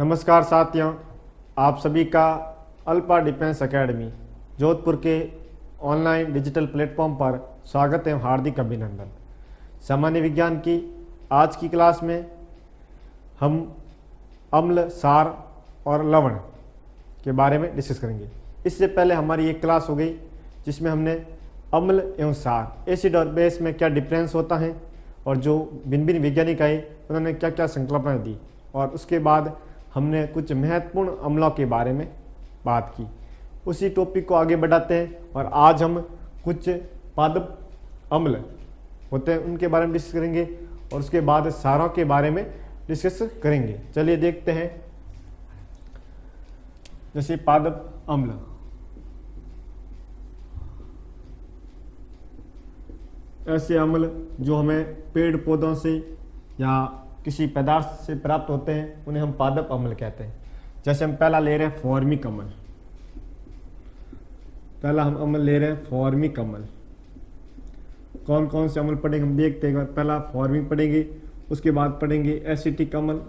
नमस्कार साथियों, आप सभी का अल्फा डिफेंस एकेडमी जोधपुर के ऑनलाइन डिजिटल प्लेटफॉर्म पर स्वागत एवं हार्दिक अभिनंदन। सामान्य विज्ञान की आज की क्लास में हम अम्ल, सार और लवण के बारे में डिस्कस करेंगे। इससे पहले हमारी एक क्लास हो गई जिसमें हमने अम्ल एवं सार, एसिड और बेस में क्या डिफरेंस होता है और जो भिन्न भिन्न वैज्ञानिक आए उन्होंने क्या क्या संकल्पनाएं दी, और उसके बाद हमने कुछ महत्वपूर्ण अम्लों के बारे में बात की। उसी टॉपिक को आगे बढ़ाते हैं और आज हम कुछ पादप अम्ल होते हैं उनके बारे में डिस्कस करेंगे और उसके बाद सारों के बारे में डिस्कस करेंगे। चलिए देखते हैं। जैसे पादप अम्ल, ऐसे अम्ल जो हमें पेड़ पौधों से या किसी पदार्थ से प्राप्त होते हैं उन्हें हम पादप अम्ल कहते हैं। जैसे हम पहला ले रहे हैं फॉर्मिक अम्ल। पहला हम अम्ल ले रहे हैं फॉर्मिक अम्ल। कौन कौन से अम्ल पढ़ेंगे हम देखते हैं। पहला फॉर्मिक पढ़ेंगे, उसके बाद पढ़ेंगे एसिटिक अम्ल,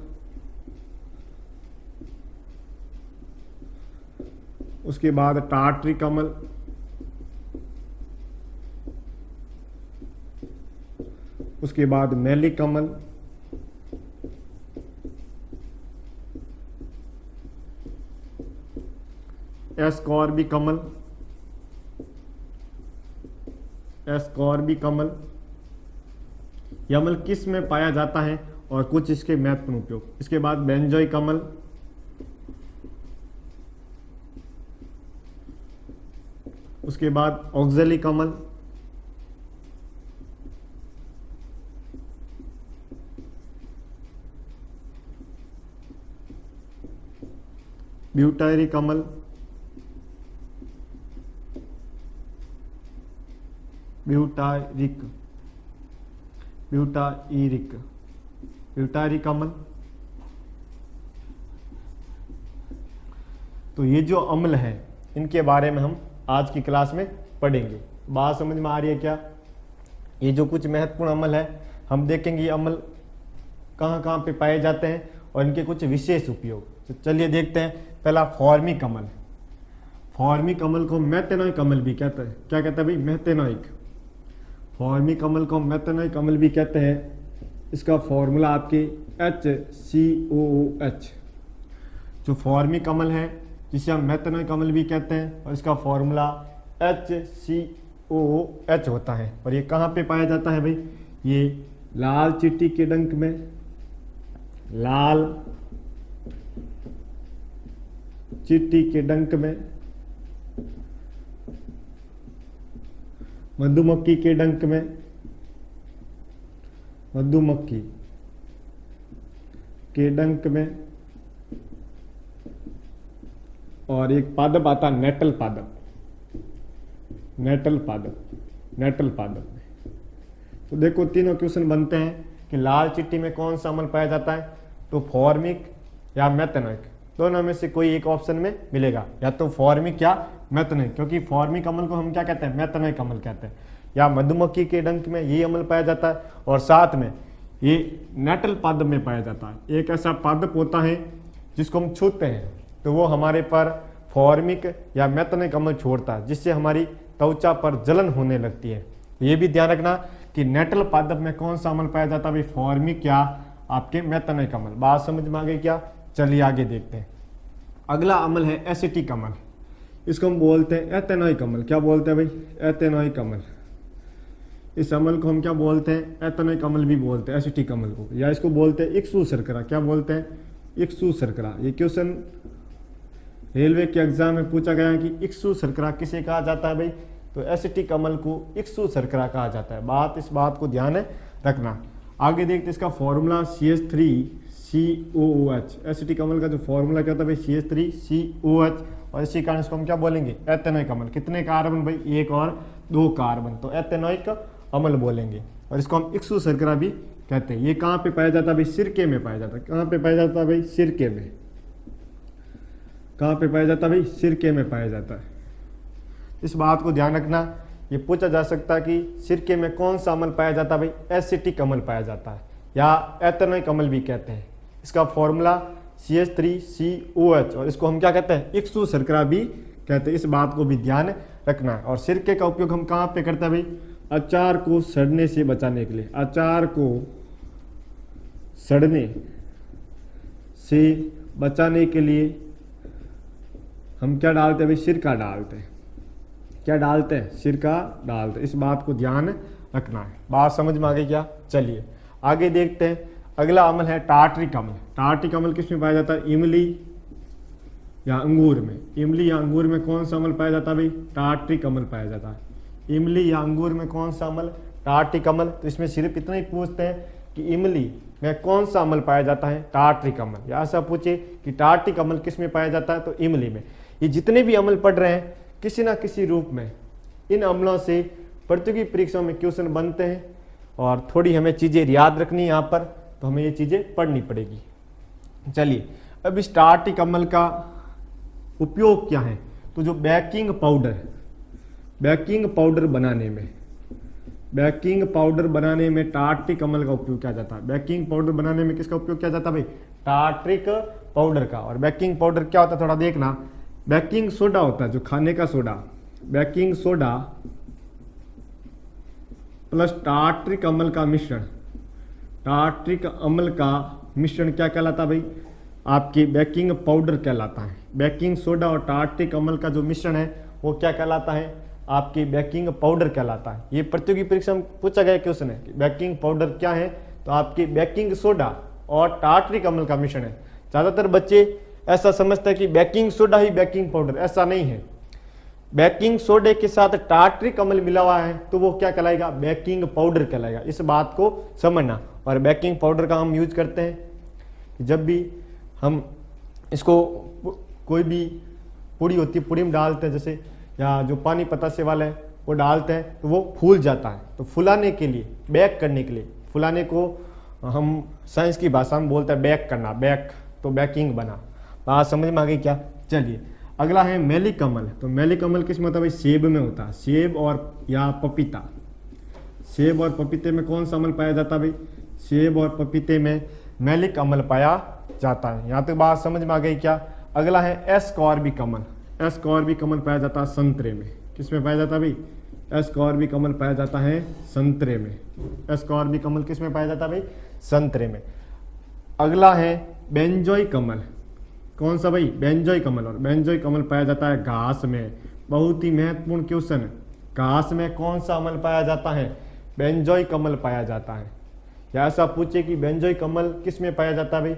उसके बाद टार्टरिक अम्ल, उसके बाद मैलिक अम्ल, एस्कॉर्बिक अम्ल, एस्कॉर्बिक अम्ल। यह अम्ल किस में पाया जाता है और कुछ इसके महत्वपूर्ण उपयोग। इसके बाद बेंजोइक अम्ल, उसके बाद ऑक्जेलिक अम्ल, ब्यूटायरिक अम्ल, ब्यूटायरिक ब्यूटायरिक अम्ल। तो ये जो अम्ल है इनके बारे में हम आज की क्लास में पढ़ेंगे। बात समझ में आ रही है क्या? ये जो कुछ महत्वपूर्ण अम्ल है हम देखेंगे ये अम्ल कहाँ कहाँ पे पाए जाते हैं और इनके कुछ विशेष उपयोग। तो चलिए देखते हैं। पहला फॉर्मिक अम्ल। फॉर्मिक अम्ल को मेथेनोइक अम्ल भी कहते हैं। क्या कहते हैं भाई? मेथेनोइक। फॉर्मिक अम्ल को मेथेनोइक अम्ल भी कहते हैं। इसका फॉर्मूला आपके HCOOH। जो फॉर्मिक अम्ल है जिसे हम मेथेनोइक अम्ल भी कहते हैं और इसका फॉर्मूला HCOOH होता है। और ये कहाँ पे पाया जाता है भाई? ये लाल चींटी के डंक में, लाल चींटी के डंक में, मधुमक्खी के डंक में, मधुमक्खी के डंक में, और एक पादप आता है नेटल पादप, नेटल पादप, नेटल पादप में। तो देखो तीनों क्वेश्चन बनते हैं कि लाल चिट्टी में कौन सा अम्ल पाया जाता है, तो फॉर्मिक या मेथेनोइक, दोनों में से कोई एक ऑप्शन में मिलेगा, या तो फॉर्मिक या मेथेनोइक। क्योंकि फॉर्मिक अम्ल को हम क्या कहते हैं? मेथेनोइक अम्ल कहते हैं। या मधुमक्खी के डंक में ये अम्ल पाया जाता है और साथ में ये नेटल पादप में पाया जाता है। एक ऐसा पादप होता है जिसको हम छूते हैं तो वो हमारे पर फॉर्मिक या मेथेनोइक अम्ल छोड़ता है, जिससे हमारी त्वचा पर जलन होने लगती है। ये भी ध्यान रखना कि नेटल पादप में कौन सा अम्ल पाया जाता है भाई? फॉर्मिक या आपके मेथेनोइक अम्ल। बात समझ में आ गई क्या? चलिए आगे देखते हैं। अगला अम्ल है एसिटिक अम्ल। इसको हम बोलते हैं एथेनोइक अम्ल। क्या बोलते हैं भाई? एथेनोइक अम्ल। इस अम्ल को हम क्या बोलते हैं? एथेनोइक अम्ल भी बोलते हैं एसिटिक अम्ल को, या इसको बोलते हैं इक्सू शर्करा। क्या बोलते हैं? इक्सू शर्करा। ये क्वेश्चन रेलवे के एग्जाम में पूछा गया है कि इक्सू शर्करा किसे कहा जाता है भाई? तो एसिटिक अम्ल को इक्सू शर्करा कहा जाता है। इस बात को ध्यान रखना। आगे देखते हैं। इसका फॉर्मूला CH3COOH। एसिटिक अम्ल का जो फॉर्मूला क्या होता है भाई? CH3COOH। और इसी कारण इसको हम क्या बोलेंगे? एथेनोइक अम्ल। कितने कार्बन भाई? 1 और 2 कार्बन, तो एथेनोइक अम्ल बोलेंगे। और इसको हम इक्सू शर्करा भी कहते हैं। ये कहाँ पे पाया जाता है भाई? सिरके में पाया जाता है। कहाँ पे पाया जाता है भाई? सिरके में। कहाँ पे पाया जाता है भाई? सिरके में पाया जाता है। इस बात को ध्यान रखना। ये पूछा जा सकता है कि सिरके में कौन सा अम्ल पाया जाता है भाई? एसिटिक अम्ल पाया जाता है या एथेनोइक अम्ल भी कहते हैं। इसका फॉर्मूला CH3COH, और इसको हम क्या कहते हैं, इक्सु शर्करा भी कहते हैं। इस बात को भी ध्यान रखना है। और सिरके का उपयोग हम कहाँ पे करते हैं भाई, अचार को सड़ने से बचाने के लिए। अचार को सड़ने से बचाने के लिए हम क्या डालते हैं भाई, सिरका डालते हैं। क्या डालते हैं, सिरका डालते हैं। इस बात को ध्यान रखना है। बात समझ में आ गई क्या? चलिए आगे देखते हैं। अगला अम्ल है टार्ट्रिक अम्ल। टार्ट्रिक अम्ल किस में पाया जाता है, इमली या अंगूर में। इमली या अंगूर में कौन सा अम्ल पाया जाता है भाई, टार्ट्रिक अम्ल पाया जाता है। इमली या अंगूर में कौन सा अम्ल, टार्ट्रिक अम्ल। तो इसमें सिर्फ इतना ही पूछते हैं कि इमली में कौन सा अम्ल पाया जाता है, टार्ट्रिक अम्ल। या ऐसा पूछे कि टार्ट्रिक अम्ल किस में पाया जाता है, तो इमली में। ये जितने भी अम्ल पढ़ रहे हैं किसी ना किसी रूप में इन अम्लों से प्रतियोगी परीक्षाओं में क्वेश्चन बनते हैं, और थोड़ी हमें चीज़ें याद रखनी है यहाँ पर, तो हमें ये चीज़ें पढ़नी पड़ेगी। चलिए अब इस टार्ट्रिक अम्ल का उपयोग क्या है, तो जो बेकिंग पाउडर बनाने में टार्ट्रिक अम्ल का उपयोग किया जाता है। बेकिंग पाउडर बनाने में किसका उपयोग किया जाता है भाई, टार्ट्रिक पाउडर का। और बेकिंग पाउडर क्या होता है थोड़ा देखना, बेकिंग सोडा होता है जो खाने का soda, baking soda plus tartaric अम्ल का मिश्रण। टार्ट्रिक अम्ल का मिश्रण क्या कहलाता है भाई, आपकी बेकिंग पाउडर कहलाता है। बेकिंग सोडा और टार्ट्रिक अम्ल का जो मिश्रण है वो क्या कहलाता है, आपकी बेकिंग पाउडर कहलाता है। ये प्रतियोगी परीक्षा में पूछा गया क्वेश्चन है कि बेकिंग पाउडर क्या है, तो आपकी बेकिंग सोडा और टार्ट्रिक अम्ल का मिश्रण है। ज़्यादातर बच्चे ऐसा समझते हैं कि बेकिंग सोडा ही बेकिंग पाउडर, ऐसा नहीं है। बेकिंग सोडे के साथ टार्ट्रिक अम्ल मिला हुआ है तो वो क्या कहलाएगा, बेकिंग पाउडर कहलाएगा। इस बात को समझना। और बेकिंग पाउडर का हम यूज करते हैं जब भी हम इसको कोई भी पूड़ी होती है, पूड़ी में डालते हैं जैसे, या जो पानी पतासे वाला है वो डालते हैं तो वो फूल जाता है। तो फुलाने के लिए, बेक करने के लिए, फुलाने को हम साइंस की भाषा में बोलते हैं बेक करना, बेक, तो बेकिंग बना। बात समझ में आ गई क्या? चलिए अगला है मेलिक अम्ल। तो मेलिक अम्ल किस में होता है भाई, सेब में होता है। सेब और या पपीता, सेब और पपीते में कौन सा अम्ल पाया जाता है भाई, सेब और पपीते में मेलिक अम्ल पाया जाता है। यहाँ तक बात समझ में आ गई क्या? अगला है एस्कॉर्बिक अम्ल। एस्कॉर्बिक अम्ल पाया जाता है संतरे में। किस में पाया जाता है भाई, एस्कॉर्बिक अम्ल पाया जाता है संतरे में। एस्कॉर्बिक अम्ल किस में पाया जाता है भाई, संतरे में। अगला है बेंजोइक अम्ल। कौन सा भाई, बेंजोइक अम्ल। और बेंजोइक अम्ल पाया जाता है घास में। बहुत ही महत्वपूर्ण क्वेश्चन, घास में कौन सा अम्ल पाया जाता है, बेंजोइक अम्ल पाया जाता है। या ऐसा पूछे कि बेंजोइक अम्ल किस में पाया जाता है भाई,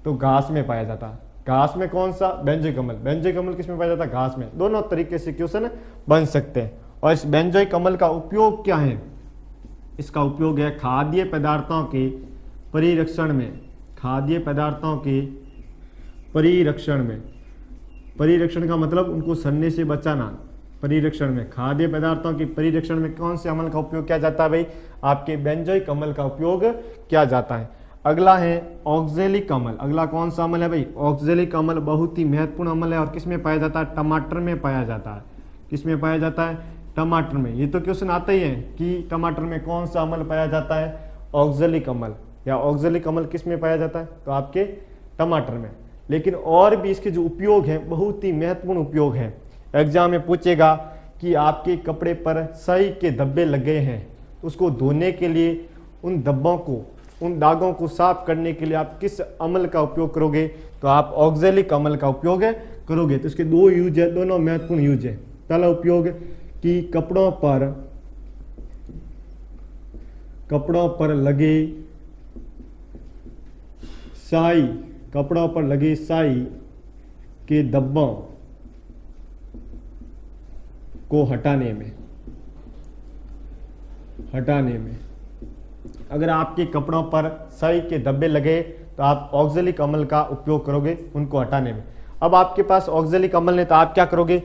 तो घास में पाया जाता है। घास में कौन सा, बेंजोइक अम्ल। बेंजोइक अम्ल किस में पाया जाता है, घास में। दोनों तरीके से क्वेश्चन बन सकते हैं। और इस बेंजोइक अम्ल का उपयोग क्या है, इसका उपयोग है खाद्य पदार्थों के परिरक्षण में। खाद्य पदार्थों के परिरक्षण में, परिरक्षण का मतलब उनको सड़ने से बचाना। परिरक्षण में, खाद्य पदार्थों के परिरक्षण में कौन से अम्ल का उपयोग किया जाता है भाई, आपके बेंजोइक अम्ल का उपयोग किया जाता है। अगला है ऑक्जेलिक अम्ल। अगला कौन सा अम्ल है भाई, ऑक्जेलिक अम्ल। बहुत ही महत्वपूर्ण अम्ल है और किस में पाया जाता है, टमाटर में पाया जाता है। किस में पाया जाता है, टमाटर में। ये तो क्वेश्चन आता ही है कि टमाटर में कौन सा अम्ल पाया जाता है, ऑक्जेलिक अम्ल। या ऑक्जेलिक अम्ल किस में पाया जाता है, तो आपके टमाटर में। लेकिन और भी इसके जो उपयोग हैं बहुत ही महत्वपूर्ण उपयोग हैं। एग्जाम में पूछेगा कि आपके कपड़े पर स्याही के धब्बे लगे हैं, उसको धोने के लिए उन धब्बों को, उन दागों को साफ करने के लिए आप किस अम्ल का उपयोग करोगे, तो आप ऑक्जेलिक अम्ल का उपयोग करोगे। तो इसके दो यूज है, दोनों महत्वपूर्ण यूज है। पहला उपयोग कि कपड़ों पर लगे स्याही, कपड़ों पर लगे स्याही के धब्बों को हटाने में। अगर आपके कपड़ों पर स्याही के धब्बे लगे तो आप ऑक्जेलिक अम्ल का उपयोग करोगे उनको हटाने में। अब आपके पास ऑक्जेलिक अम्ल है तो आप क्या करोगे,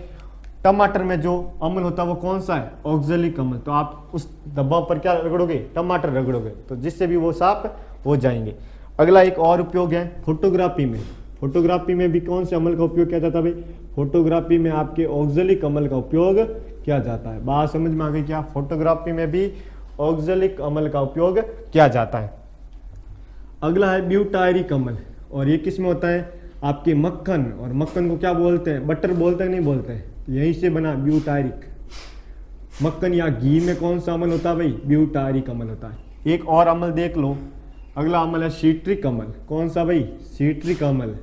टमाटर में जो अम्ल होता है वो कौन सा है, ऑक्जेलिक अम्ल। तो आप उस धब्बों पर क्या रगड़ोगे, टमाटर रगड़ोगे, तो जिससे भी वो साफ हो जाएंगे। अगला एक और उपयोग है फोटोग्राफी में। फोटोग्राफी में भी कौन से अम्ल का उपयोग किया जाता है भाई, फोटोग्राफी में आपके ऑक्जेलिक अम्ल का उपयोग किया जाता है। बात समझ में आ गई क्या, फोटोग्राफी में भी ऑक्जेलिक अम्ल का उपयोग किया जाता है। अगला है ब्यूटायरिक अम्ल। और ये किस में होता है, आपके मक्खन, और मक्खन को क्या बोलते हैं, बटर बोलते हैं नहीं बोलते हैं, तो यहीं से बना ब्यूटारिक। मक्खन या घी में कौन सा अम्ल होता है भाई, ब्यूटारिक अम्ल होता है। एक और अम्ल देख लो, अगला अम्ल है सीट्रिक अम्ल। कौन सा भाई, सीट्रिक अम्ल।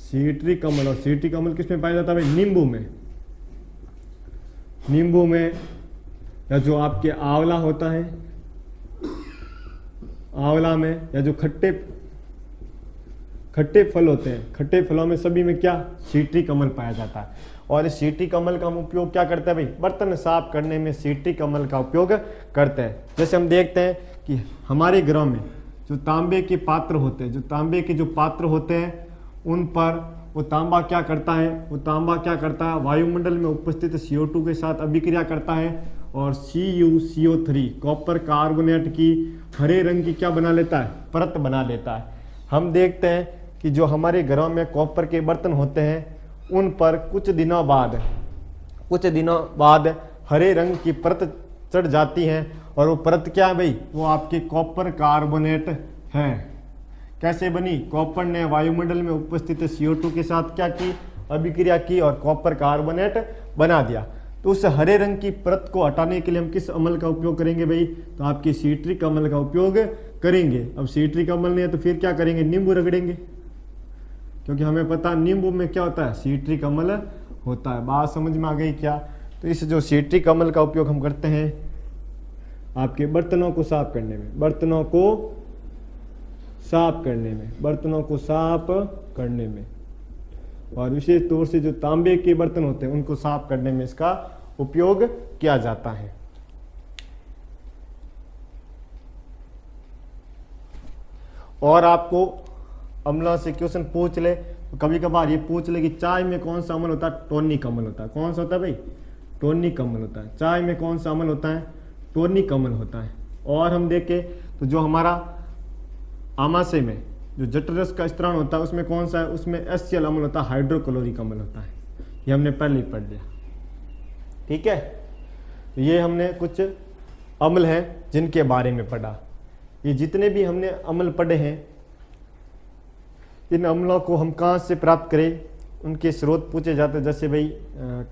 सीट्रिक अम्ल, और सीट्रिक अम्ल किस में पाया जाता है भाई, नींबू में। नींबू में, या जो आपके आंवला होता है, आंवला में, या जो खट्टे फल होते हैं, खट्टे फलों में सभी में क्या, सीट्रिक अम्ल पाया जाता है। और इस सीट्रिक अम्ल का हम उपयोग क्या करते हैं भाई, बर्तन साफ करने में सीट्रिक अम्ल का उपयोग करते हैं। जैसे हम देखते हैं कि हमारे घरों में जो तांबे के पात्र होते हैं, जो तांबे के जो पात्र होते हैं, उन पर वो तांबा क्या करता है, वो तांबा क्या करता है, वायुमंडल में उपस्थित CO2 के साथ अभिक्रिया करता है और CuCO3 कॉपर कार्बोनेट की हरे रंग की क्या बना लेता है, परत बना लेता है। हम देखते हैं कि जो हमारे घरों में कॉपर के बर्तन होते हैं, उन पर कुछ दिनों बाद हरे रंग की परत चढ़ जाती है, और वो परत क्या है भाई, वो आपके कॉपर कार्बोनेट है। कैसे बनी, कॉपर ने वायुमंडल में उपस्थित CO2 के साथ क्या की, अभिक्रिया की और कॉपर कार्बोनेट बना दिया। तो उस हरे रंग की परत को हटाने के लिए हम किस अम्ल का उपयोग करेंगे भाई, तो आपके सीट्रिक अम्ल का उपयोग करेंगे। अब सीट्रिक अम्ल नहीं है तो फिर क्या करेंगे, नींबू रगड़ेंगे, क्योंकि हमें पता नींबू में क्या होता है, सीट्रिक अम्ल होता है। बात समझ में आ गई क्या। तो इस जो सीट्रिक अम्ल का उपयोग हम करते हैं आपके बर्तनों को साफ करने में, बर्तनों को साफ करने में, और विशेष तौर से जो तांबे के बर्तन होते हैं उनको साफ करने में इसका उपयोग किया जाता है। और आपको अम्लों से क्वेश्चन पूछ ले, तो कभी कभार ये पूछ ले कि चाय में कौन सा अम्ल होता है, टॉनिक अम्ल होता है। कौन सा होता है भाई, टॉनिक अम्ल होता है। चाय में कौन सा अम्ल होता है, टॉनिक अम्ल होता है। और हम देखें तो जो हमारा आमाशय में जो जठरस का स्त्राव होता है, उसमें कौन सा है, उसमें HCl अम्ल होता है, हाइड्रोक्लोरिक अम्ल होता है। ये हमने पहले ही पढ़ लिया, ठीक है। तो ये हमने कुछ अम्ल हैं जिनके बारे में पढ़ा। ये जितने भी हमने अम्ल पढ़े हैं, इन अम्लों को हम कहाँ से प्राप्त करें, उनके स्रोत पूछे जाते हैं। जैसे भाई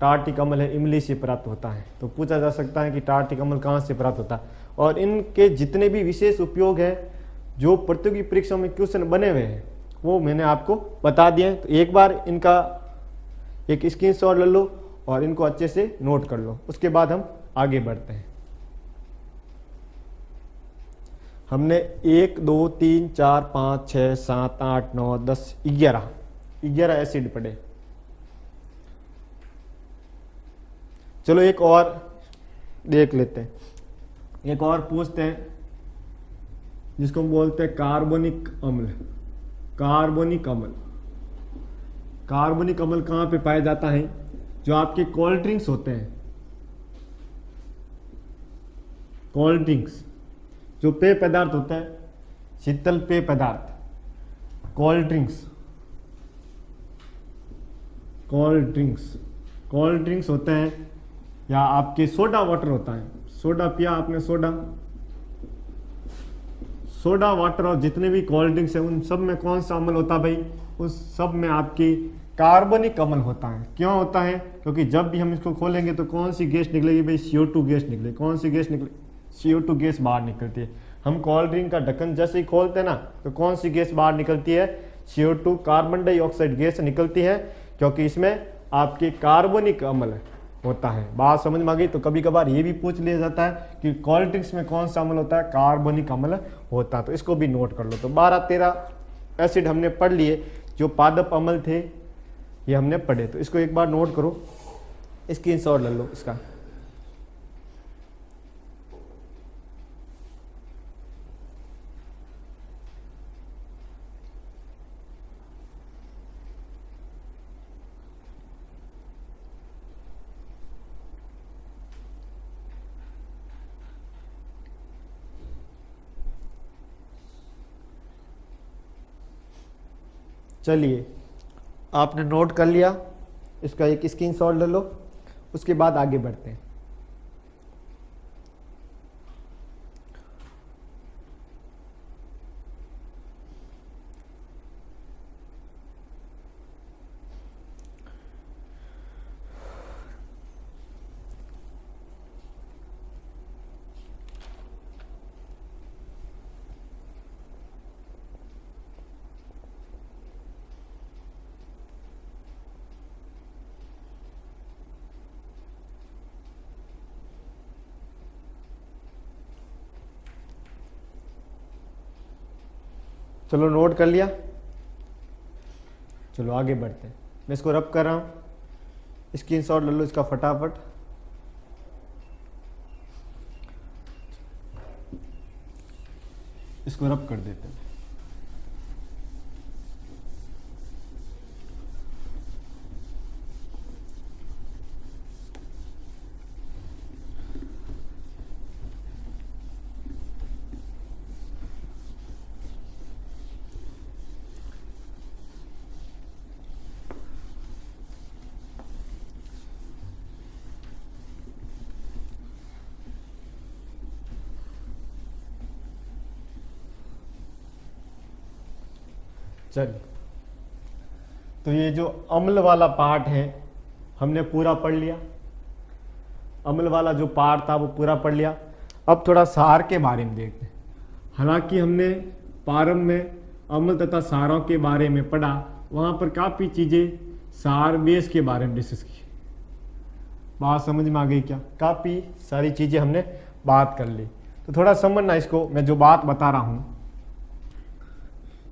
टार्टिक अम्ल है, इमली से प्राप्त होता है, तो पूछा जा सकता है कि टार्टिक अम्ल कहाँ से प्राप्त होता है। और इनके जितने भी विशेष उपयोग है, जो प्रतियोगी परीक्षा में क्वेश्चन बने हुए हैं, वो मैंने आपको बता दिए। तो एक बार इनका एक स्क्रीनशॉट ले लो और इनको अच्छे से नोट कर लो, उसके बाद हम आगे बढ़ते हैं। हमने 1 2 3 4 5 6 7 8 9 10 11 एसिड पढ़े। चलो एक और देख लेते हैं, एक और पूछते हैं जिसको हम बोलते हैं कार्बनिक अम्ल। कार्बनिक अम्ल, कार्बनिक अम्ल कहाँ पे पाया जाता है, जो आपके कोल्ड ड्रिंक्स होते हैं, कोल्ड ड्रिंक्स जो पेय पदार्थ होता है, शीतल पेय पदार्थ, कोल्ड ड्रिंक्स, कोल्ड ड्रिंक्स होते हैं, या आपके सोडा वाटर होता है। सोडा पिया आपने, सोडा वाटर और जितने भी कोल्ड ड्रिंक्स हैं, उन सब में कौन सा अम्ल होता है भाई, उस सब में आपकी कार्बनिक अम्ल होता है। क्यों होता है, क्योंकि जब भी हम इसको खोलेंगे तो कौन सी गैस निकलेगी भाई, CO2 गैस निकलेगी। कौन सी गैस निकले, CO2 गैस बाहर निकलती है। हम कोल्ड ड्रिंक का ढक्कन जैसे ही खोलते हैं ना, तो कौन सी गैस बाहर निकलती है, CO2 कार्बन डाइऑक्साइड गैस निकलती है, क्योंकि इसमें आपके कार्बनिक अम्ल होता है। बात समझ में आ गई। तो कभी कभार ये भी पूछ लिया जाता है कि कोल्ड ड्रिंक्स में कौन सा अम्ल होता है, कार्बनिक अम्ल होता है। तो इसको भी नोट कर लो। तो 12-13 एसिड हमने पढ़ लिए, जो पादप अम्ल थे ये हमने पढ़े। तो इसको एक बार नोट करो, स्क्रीनशॉट ले लो इसका। चलिए, आपने नोट कर लिया, इसका एक स्क्रीनशॉट ले लो, उसके बाद आगे बढ़ते हैं। चलो नोट कर लिया, चलो आगे बढ़ते हैं। मैं इसको रब कर रहा हूँ, स्क्रीनशॉट ले लो इसका फटाफट। इसको रब कर देते हैं। चलिए, तो ये जो अम्ल वाला पार्ट है हमने पूरा पढ़ लिया, अम्ल वाला जो पार्ट था वो पूरा पढ़ लिया। अब थोड़ा सार के बारे में देखते हैं। हालांकि हमने प्रारंभ में अम्ल तथा सारों के बारे में पढ़ा, वहाँ पर काफ़ी चीज़ें सार बेस के बारे में डिस्कस की। बात समझ में आ गई क्या? काफ़ी सारी चीज़ें हमने बात कर ली। तो थोड़ा समझना इसको, मैं जो बात बता रहा हूँ।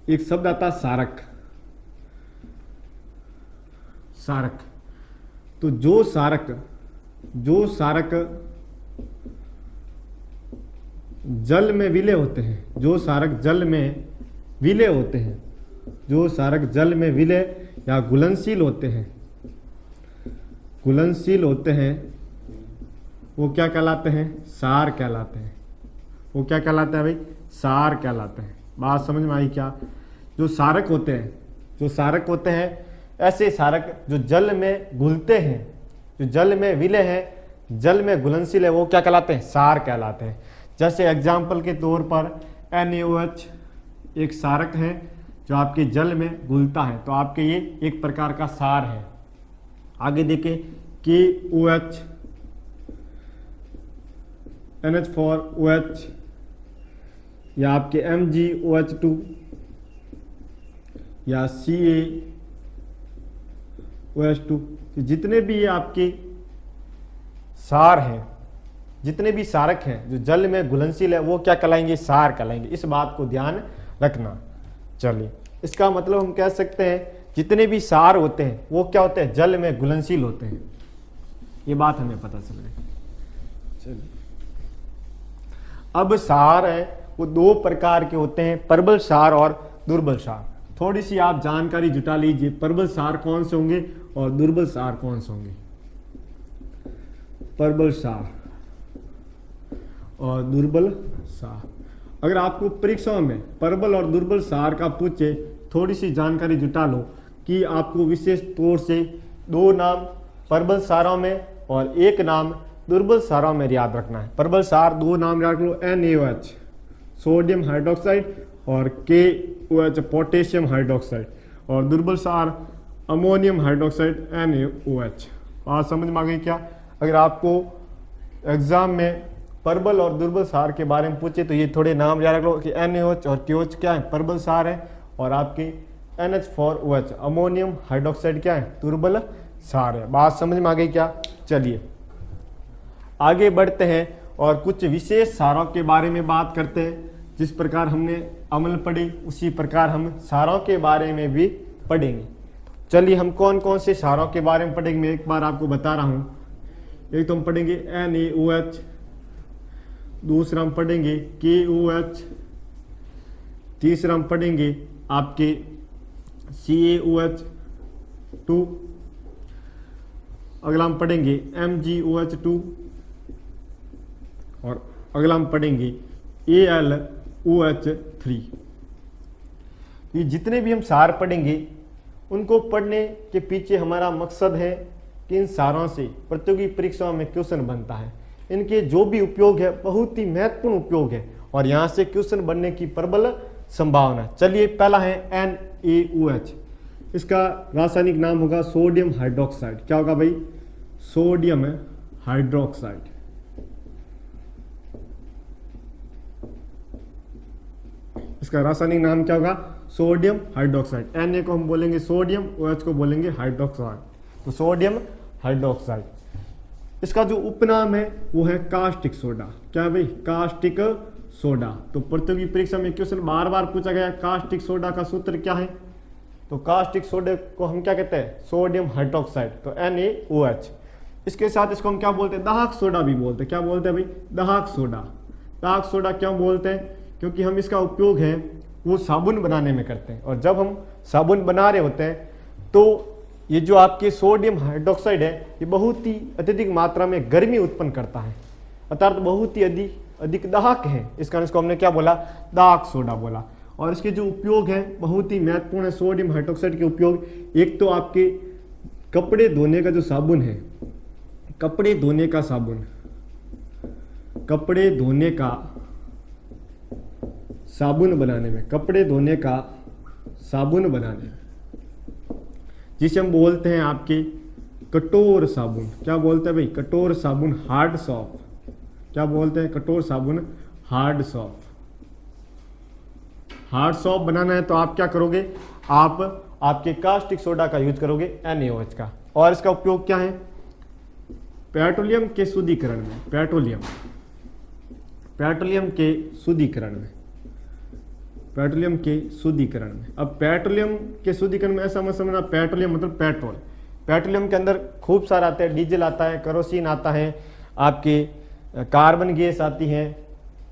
एक शब्द आता सारक, सारक। तो जो सारक जल में विलय होते हैं, जो सारक जल में विलय होते हैं, जो सारक जल में विलय या घुलनशील होते हैं, घुलनशील होते हैं, वो क्या कहलाते हैं? सार कहलाते हैं। वो क्या कहलाते हैं भाई? सार कहलाते हैं। बात समझ में आई क्या? जो सारक होते हैं, जो सारक होते हैं, ऐसे सारक जो जल में घुलते हैं, जो जल में विलय है, जल में घुलनशील है, वो क्या कहलाते हैं? सार कहलाते हैं। जैसे एग्जाम्पल के तौर पर NaOH एक सारक है जो आपके जल में घुलता है, तो आपके ये एक प्रकार का सार है। आगे देखें KOH, NH4OH या आपके MgOH2 या CaOH2, जितने भी ये आपके सार हैं, जितने भी सारक हैं जो जल में घुलनशील है, वो क्या कहलाएंगे? सार कहलाएंगे। इस बात को ध्यान रखना। चलिए, इसका मतलब हम कह सकते हैं जितने भी सार होते हैं वो क्या होते हैं? जल में घुलनशील होते हैं। ये बात हमें पता चल गई। चलिए, अब सार है वो दो प्रकार के होते हैं, प्रबल सार और दुर्बल सार। थोड़ी सी आप जानकारी जुटा लीजिए, प्रबल सार कौन से होंगे और दुर्बल सार कौन से होंगे। प्रबल सार और दुर्बल सार। अगर आपको परीक्षाओं में प्रबल और दुर्बल सार का पूछे, थोड़ी सी जानकारी जुटा लो कि आपको विशेष तौर से दो नाम प्रबल सारों में और एक नाम दुर्बल सारों में याद रखना है। प्रबल सार दो नाम याद रख लो, NaOH सोडियम हाइड्रोक्साइड और KOH पोटेशियम हाइड्रोक्साइड, और दुर्बल सार अमोनियम हाइड्रोक्साइड NaOH। बात समझ में आ गई क्या? अगर आपको एग्जाम में प्रबल और दुर्बल सार के बारे में पूछे तो ये थोड़े नाम याद रख लो कि NaOH और KOH क्या है? प्रबल सार है, और आपके NH4OH अमोनियम हाइड्रोक्साइड क्या है? दुर्बल सार है। बात समझ में आ गई क्या? चलिए आगे बढ़ते हैं और कुछ विशेष सारों के बारे में बात करते हैं। जिस प्रकार हमने अम्ल पढ़ी, उसी प्रकार हम सारों के बारे में भी पढ़ेंगे। चलिए, हम कौन कौन से सारों के बारे में पढ़ेंगे मैं एक बार आपको बता रहा हूँ। एक तो हम पढ़ेंगे NaOH, दूसरा हम पढ़ेंगे KOH, तीसरा हम पढ़ेंगे आपके CaOH2, अगला हम पढ़ेंगे MgOH2, और अगला हम पढ़ेंगे AlOH3। ये जितने भी हम सार पढ़ेंगे, उनको पढ़ने के पीछे हमारा मकसद है कि इन सारों से प्रतियोगी परीक्षाओं में क्वेश्चन बनता है। इनके जो भी उपयोग है बहुत ही महत्वपूर्ण उपयोग है, और यहाँ से क्वेश्चन बनने की प्रबल संभावना। चलिए, पहला है NaOH। इसका रासायनिक नाम होगा सोडियम हाइड्रोक्साइड। क्या होगा भाई? Sodium hydroxide. इसका रासायनिक नाम क्या होगा? Sodium hydroxide. Na को हम बोलेंगे सोडियम, OH को बोलेंगे हाइड्रोक्साइड, तो सोडियम हाइड्रोक्साइड। इसका जो उपनाम है वो है कास्टिक सोडा। क्या है भाई? Caustic soda. तो प्रतियोगी परीक्षा में क्वेश्चन बार बार पूछा गया कास्टिक सोडा का सूत्र क्या है। तो कास्टिक सोडे को हम क्या कहते हैं, सोडियम हाइड्रोक्साइड, तो NaOH। इसके साथ इसको हम क्या बोलते हैं, दाहक सोडा भी बोलते हैं। क्या बोलते हैं भाई, दाहक सोडा। दाहक सोडा क्यों बोलते हैं, क्योंकि हम इसका उपयोग है वो साबुन बनाने में करते हैं, और जब हम साबुन बना रहे होते हैं तो ये जो आपके सोडियम हाइड्रोक्साइड है ये बहुत ही अत्यधिक मात्रा में गर्मी उत्पन्न करता है, अर्थात बहुत ही अधिक दाहक है। इस कारण इसको हमने क्या बोला, दाहक सोडा बोला। और इसके जो उपयोग है बहुत ही महत्वपूर्ण है सोडियम हाइड्रोक्साइड के उपयोग। एक तो आपके कपड़े धोने का जो साबुन है, कपड़े धोने का साबुन, कपड़े धोने का साबुन बनाने में, कपड़े धोने का साबुन बनाने में, जिसे हम बोलते हैं आपके कठोर साबुन। क्या बोलते हैं भाई, कठोर साबुन, हार्ड सॉप। क्या बोलते हैं, कठोर साबुन, हार्ड सॉप। हार्ड सॉप बनाना है तो आप क्या करोगे, आप आपके कास्टिक सोडा का यूज करोगे, NaOH का। और इसका उपयोग क्या है, पेट्रोलियम के शुद्धिकरण में, पेट्रोलियम के शुद्धिकरण में, पेट्रोलियम के शुद्धिकरण में। अब पेट्रोलियम के शुद्धिकरण में ऐसा मत समझना, पेट्रोलियम मतलब पेट्रोल। पेट्रोलियम के अंदर खूब सारा आता है, डीजल आता है, केरोसिन आता है, आपके कार्बन गैस आती है,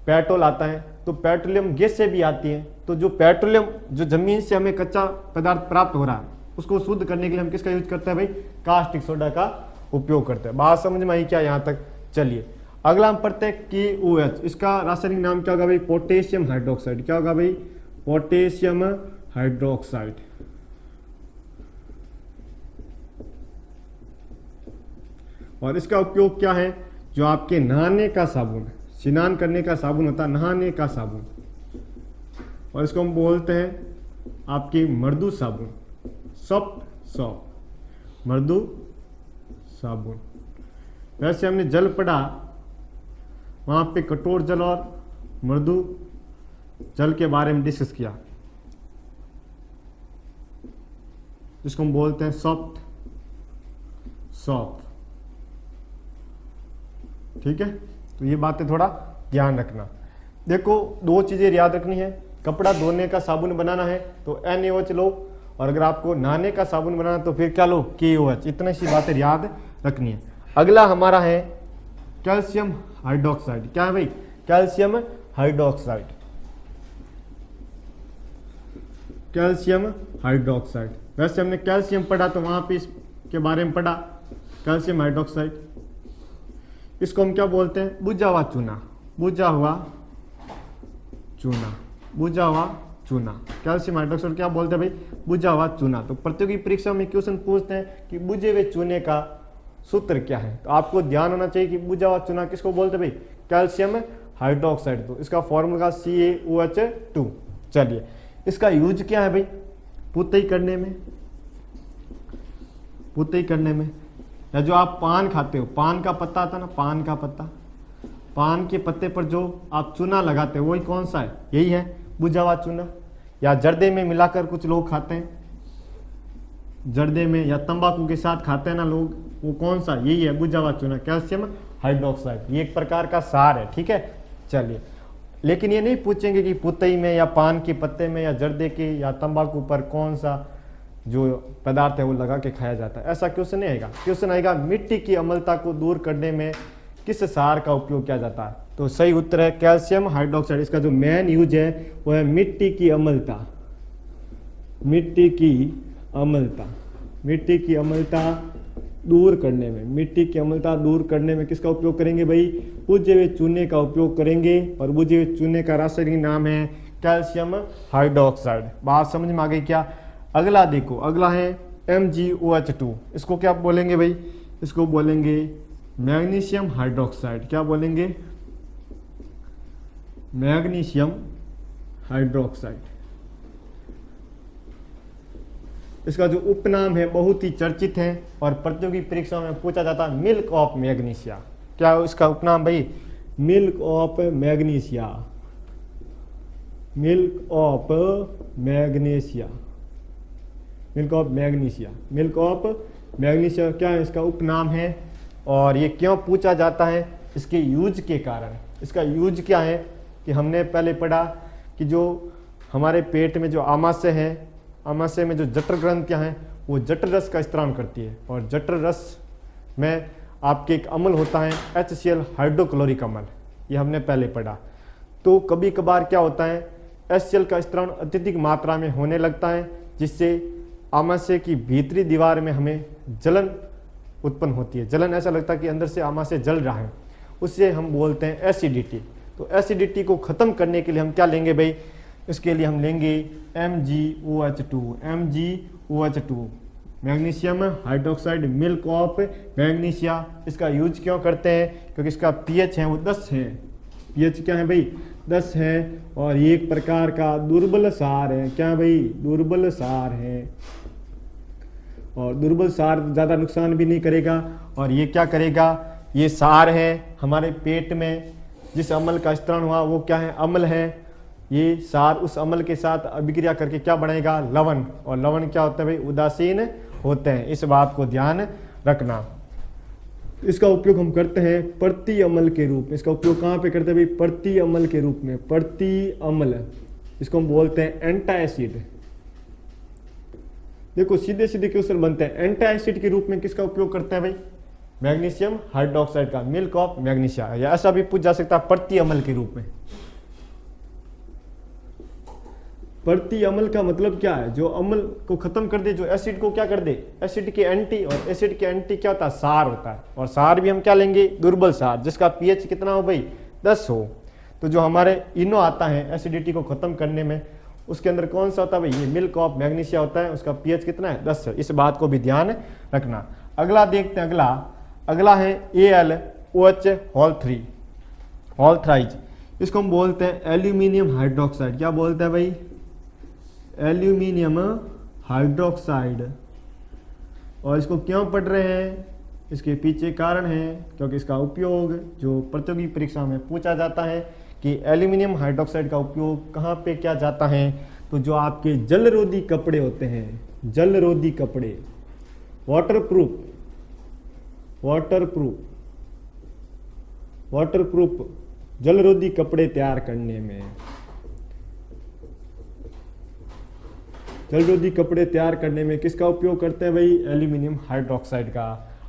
पेट्रोल आता है। तो पेट्रोलियम गैस से भी आती है। तो जो पेट्रोलियम जो जमीन से हमें कच्चा पदार्थ प्राप्त हो रहा है उसको शुद्ध करने के लिए हम किसका यूज करते हैं भाई, कास्टिक सोडा का उपयोग करते हैं। बात समझ में आई क्या यहाँ तक। चलिए अगला हम पढ़ते हैं KOH। इसका रासायनिक नाम क्या होगा भाई, पोटेशियम हाइड्रोक्साइड। क्या होगा भाई, पोटेशियम हाइड्रोक्साइड। और इसका उपयोग क्या है, जो आपके नहाने का साबुन, स्नान करने का साबुन होता है, नहाने का साबुन, और इसको हम बोलते हैं आपकी मृदु साबुन, सॉफ्ट सॉप, मृदु साबुन। वैसे हमने जल पढ़ा, वहाँ पे कठोर जल और मृदु जल के बारे में डिस्कस किया, जिसको हम बोलते हैं सॉफ्ट सॉप। ठीक है, तो ये बातें थोड़ा ध्यान रखना। देखो दो चीज़ें याद रखनी है, कपड़ा धोने का साबुन बनाना है तो NaOH लो, और अगर आपको नहाने का साबुन बनाना तो फिर क्या लो, KOH। इतनी सी बातें याद रखनी है। अगला हमारा है कैल्शियम हाइड्रोक्साइड। क्या है भाई, कैल्शियम हाइड्रोक्साइड, कैल्शियम हाइड्रोक्साइड। वैसे हमने कैल्शियम पढ़ा तो वहाँ पे इसके बारे में पढ़ा, कैल्शियम हाइड्रोक्साइड। इसको हम क्या बोलते हैं, बुझा हुआ चूना, बुझा हुआ चूना, बुझा हुआ चूना। कैल्शियम हाइड्रोक्साइड क्या बोलते हैं भाई, बुझा हुआ चूना। तो प्रतियोगी परीक्षा में क्वेश्चन पूछते हैं कि बुझे हुए चूने का सूत्र क्या है, तो आपको ध्यान होना चाहिए कि बुझा हुआ चूना किसको बोलते हैं भाई, कैल्शियम हाइड्रोक्साइड। तो इसका फॉर्मूला CaOH2। चलिए इसका यूज क्या है भाई, पुतई करने में, पुतई करने में, या जो आप पान खाते हो, पान का पत्ता आता ना, पान का पत्ता, पान के पत्ते पर जो आप चूना लगाते हो वही कौन सा है, यही है बुझा हुआ चूना। या जर्दे में मिलाकर कुछ लोग खाते हैं, जर्दे में या तंबाकू के साथ खाते हैं ना लोग, वो कौन सा, यही है बुझा हुआ चूना, कैल्शियम हाइड्रोक्साइड। ये एक प्रकार का सार है। ठीक है, चलिए, लेकिन ये नहीं पूछेंगे कि पुतई में या पान के पत्ते में या जर्दे के या तंबाकू पर कौन सा जो पदार्थ है वो लगा के खाया जाता है, ऐसा क्वेश्चन नहीं आएगा। क्वेश्चन आएगा मिट्टी की अम्लता को दूर करने में किस सार का उपयोग किया जाता है। तो सही उत्तर है कैल्शियम हाइड्रोक्साइड। इसका जो मेन यूज है वो है मिट्टी की अम्लता, मिट्टी की अम्लता, मिट्टी की अम्लता दूर करने में, मिट्टी की अम्लता दूर करने में किसका उपयोग करेंगे भाई, बुझे हुए चूने का उपयोग करेंगे। और बुझे हुए चूने का रासायनिक नाम है कैल्शियम हाइड्रोक्साइड। बात समझ में आ गई क्या। अगला देखो, अगला है MgOH2। इसको क्या बोलेंगे भाई, इसको बोलेंगे मैग्नीशियम हाइड्रोक्साइड। क्या बोलेंगे, मैग्नीशियम हाइड्रोक्साइड। इसका जो उपनाम है बहुत ही चर्चित है और प्रतियोगी परीक्षा में पूछा जाता है, मिल्क ऑफ मैग्नीशिया। क्या इसका उपनाम भाई, milk of magnesia, milk of magnesia, milk of magnesia, milk of magnesia क्या है, इसका उपनाम है। और ये क्यों पूछा जाता है, इसके यूज के कारण। इसका यूज क्या है, कि हमने पहले पढ़ा कि जो हमारे पेट में जो आमाशय है, आमाशय में जो जठर ग्रंथियाँ हैं वो जठर रस का स्त्राव करती है, और जठर रस में आपके एक अम्ल होता है HCl हाइड्रोक्लोरिक अम्ल, ये हमने पहले पढ़ा। तो कभी कभार क्या होता है, HCl का स्त्राव अत्यधिक मात्रा में होने लगता है, जिससे आमाशय की भीतरी दीवार में हमें जलन उत्पन्न होती है। जलन ऐसा लगता है कि अंदर से आमाशय जल रहा है, उससे हम बोलते हैं एसिडिटी। तो एसिडिटी को ख़त्म करने के लिए हम क्या लेंगे भाई, इसके लिए हम लेंगे MgOH2, MgOH2 magnesium hydroxide, milk of magnesia. इसका यूज क्यों करते हैं, क्योंकि इसका pH है वो 10 है। pH क्या है भाई, 10 है, और ये एक प्रकार का दुर्बल सार है। क्या भाई, दुर्बल सार है, और दुर्बल सार ज़्यादा नुकसान भी नहीं करेगा। और ये क्या करेगा, ये सार है हमारे पेट में जिस अम्ल का स्त्राव हुआ वो क्या है, अम्ल है। ये सार उस अम्ल के साथ अभिक्रिया करके क्या बनेगा, लवण, और लवण क्या होता है भाई, उदासीन होते हैं। इस बात को ध्यान रखना। इसका उपयोग हम करते हैं प्रति अम्ल के रूप में। इसका उपयोग कहाँ पे करते हैं भाई, प्रति अम्ल के रूप में। प्रति अम्ल, इसको हम बोलते हैं एंटा एसिड। देखो सीधे सीधे क्वेश्चन बनते हैं, एंटा एसिड के रूप में किसका उपयोग करते हैं भाई, मैग्नीशियम हाइड्रोक्साइड का, मिल्क ऑफ मैग्नीशिया। या ऐसा भी पूछ जा सकता है प्रति अम्ल के रूप में। प्रति अम्ल का मतलब क्या है, जो अम्ल को खत्म कर दे, जो एसिड को क्या कर दे, एसिड के एंटी। और एसिड के एंटी क्या होता है, सार होता है। और सार भी हम क्या लेंगे, दुर्बल सार, जिसका pH कितना हो भाई, 10 हो। तो जो हमारे इनो आता है एसिडिटी को खत्म करने में, उसके अंदर कौन सा होता है भाई, ये मिल्क ऑफ मैग्नीशिया होता है। उसका pH कितना है, 10 है। इस बात को भी ध्यान रखना। अगला देखते हैं, अगला है AlOH होल थ्राइज। इसको हम बोलते हैं एल्यूमिनियम हाइड्रोक्साइड। क्या बोलते हैं भाई, एल्यूमिनियम हाइड्रोक्साइड। और इसको क्यों पढ़ रहे हैं, इसके पीछे कारण है, क्योंकि इसका उपयोग जो प्रतियोगी परीक्षा में पूछा जाता है कि एल्यूमिनियम हाइड्रोक्साइड का उपयोग कहाँ पे किया जाता है। तो जो आपके जलरोधी कपड़े होते हैं, जलरोधी कपड़े, वाटरप्रूफ जलरोधी कपड़े तैयार करने में, जलरोधी कपड़े तैयार करने में किसका उपयोग करते हैं भाई, एल्यूमिनियम हाइड्रोक्साइड का।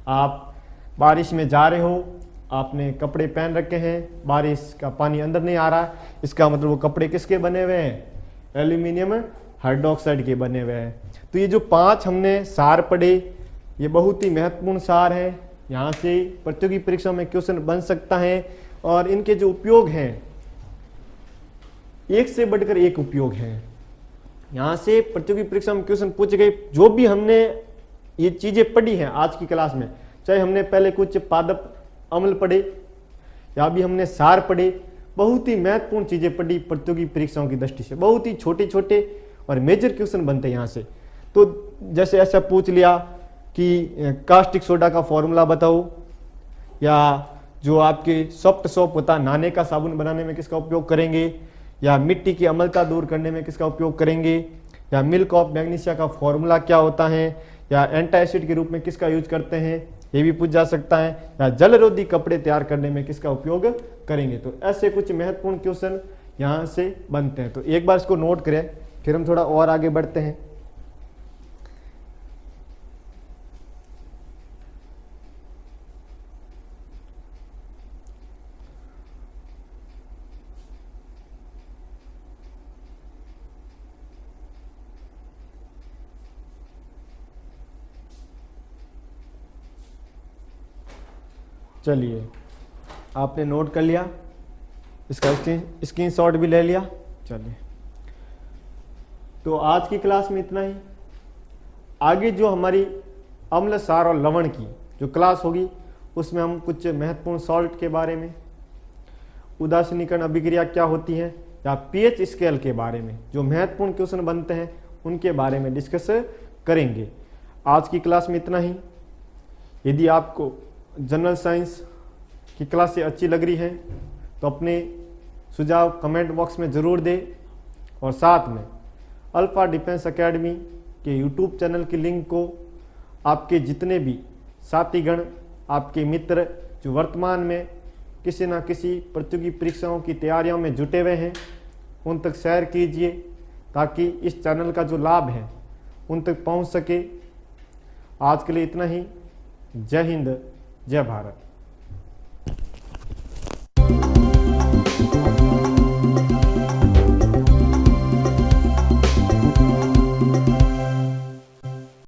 आप बारिश में जा रहे हो, आपने कपड़े पहन रखे हैं, बारिश का पानी अंदर नहीं आ रहा, इसका मतलब वो कपड़े किसके बने हुए हैं, एल्यूमिनियम हाइड्रोक्साइड के बने हुए हैं। तो ये जो 5 हमने सार पढ़े, ये बहुत ही महत्वपूर्ण सार है। यहाँ से प्रतियोगी परीक्षा में क्वेश्चन बन सकता है, और इनके जो उपयोग हैं, एक से बढ़कर एक उपयोग हैं। यहाँ से प्रतियोगी परीक्षा में क्वेश्चन पूछे गए, जो भी हमने ये चीजें पढ़ी हैं आज की क्लास में, चाहे हमने पहले कुछ पादप अम्ल पढ़े या अभी हमने सार पढ़े, बहुत ही महत्वपूर्ण चीजें पढ़ी प्रतियोगी परीक्षाओं की दृष्टि से। बहुत ही छोटे छोटे और मेजर क्वेश्चन बनते हैं यहाँ से। तो जैसे ऐसा पूछ लिया कि कास्टिक सोडा का फॉर्मूला बताओ, या जो आपके सॉफ्ट सोप होता है, नहाने का साबुन बनाने में किसका उपयोग करेंगे, या मिट्टी की अम्लता दूर करने में किसका उपयोग करेंगे, या मिल्क ऑफ मैग्नीशिया का फॉर्मूला क्या होता है, या एंटा एसिड के रूप में किसका यूज करते हैं, ये भी पूछ जा सकता है, या जलरोधी कपड़े तैयार करने में किसका उपयोग करेंगे। तो ऐसे कुछ महत्वपूर्ण क्वेश्चन यहाँ से बनते हैं। तो एक बार इसको नोट करें, फिर हम थोड़ा और आगे बढ़ते हैं। चलिए, आपने नोट कर लिया, इसका स्क्रीनशॉट भी ले लिया। चलिए, तो आज की क्लास में इतना ही। आगे जो हमारी अम्ल, सार और लवण की जो क्लास होगी, उसमें हम कुछ महत्वपूर्ण सॉल्ट के बारे में, उदासीनीकरण अभिक्रिया क्या होती है, या pH स्केल के बारे में जो महत्वपूर्ण क्वेश्चन बनते हैं उनके बारे में डिस्कस करेंगे। आज की क्लास में इतना ही। यदि आपको जनरल साइंस की क्लास से अच्छी लग रही है तो अपने सुझाव कमेंट बॉक्स में ज़रूर दें, और साथ में अल्फा डिफेंस एकेडमी के यूट्यूब चैनल की लिंक को आपके जितने भी साथीगण, आपके मित्र जो वर्तमान में किसी न किसी प्रतियोगी परीक्षाओं की तैयारियों में जुटे हुए हैं उन तक शेयर कीजिए ताकि इस चैनल का जो लाभ है उन तक पहुंच सके। आज के लिए इतना ही। जय हिंद, जय भारत।